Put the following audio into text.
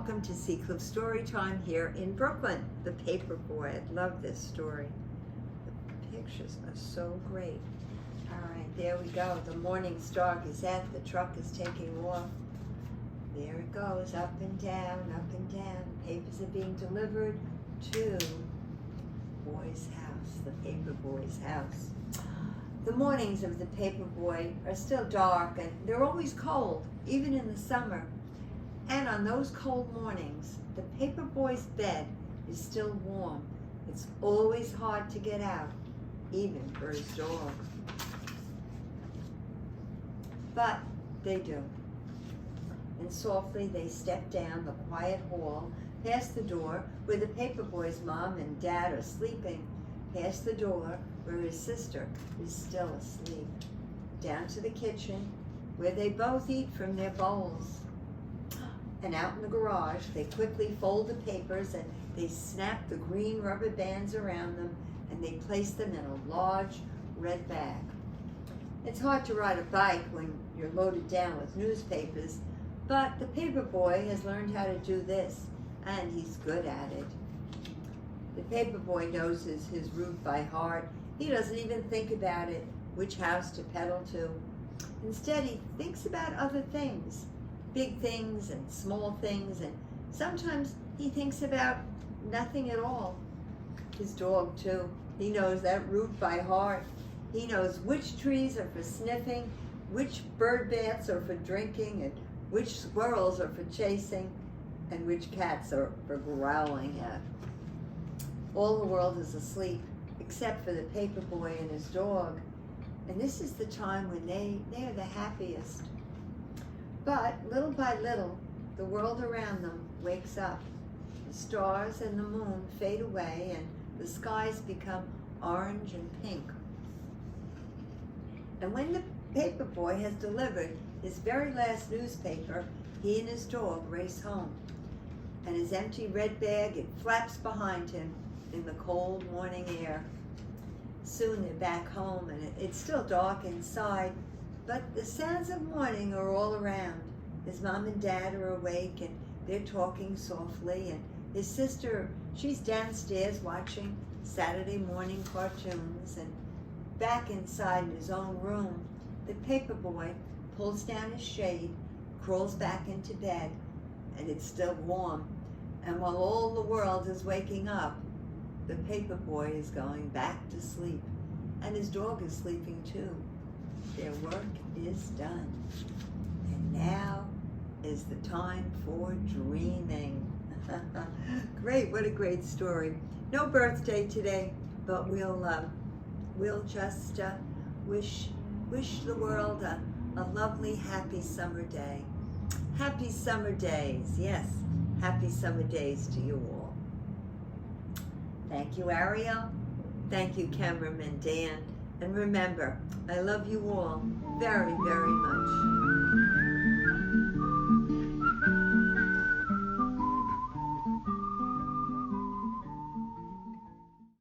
welcome to Seacliff Storytime here in Brooklyn. The Paperboy. I love this story. The pictures are so great. All right, there we go. The morning star is out. The truck is taking off. There it goes, up and down, up and down. Papers are being delivered to Boy's house, the Paperboy's house. The mornings of the Paperboy are still dark, and they're always cold, even in the summer. And on those cold mornings, the Paperboy's bed is still warm. It's always hard to get out, even for his dog. But they do. And softly they step down the quiet hall, past the door where the Paperboy's mom and dad are sleeping, past the door where his sister is still asleep, down to the kitchen where they both eat from their bowls. And out in the garage, they quickly fold the papers and they snap the green rubber bands around them and they place them in a large red bag. It's hard to ride a bike when you're loaded down with newspapers, but the Paperboy has learned how to do this, and he's good at it. The Paperboy knows his route by heart. He doesn't even think about it, which house to pedal to. Instead, he thinks about other things. Big things and small things, and sometimes he thinks about nothing at all. His dog, too. He knows that route by heart. He knows which trees are for sniffing, which bird baths are for drinking, and which squirrels are for chasing, and which cats are for growling at. All the world is asleep, except for the Paperboy and his dog. And this is the time when they are the happiest. But little by little, the world around them wakes up. The stars and the moon fade away and the skies become orange and pink. And when the Paperboy has delivered his very last newspaper, he and his dog race home. And his empty red bag, it flaps behind him in the cold morning air. Soon they're back home and it's still dark inside, but the sounds of morning are all around. His mom and dad are awake and they're talking softly, and his sister, she's downstairs watching Saturday morning cartoons, and back inside in his own room, the Paperboy pulls down his shade, crawls back into bed, and it's still warm. And while all the world is waking up, the Paperboy is going back to sleep, and his dog is sleeping too. Their work is done. And now is the time for dreaming. Great, what a great story. No birthday today, but we'll just wish the world a lovely, happy summer day. Happy summer days, yes. Happy summer days to you all. Thank you, Ariel. Thank you, cameraman Dan. And remember, I love you all very, very much.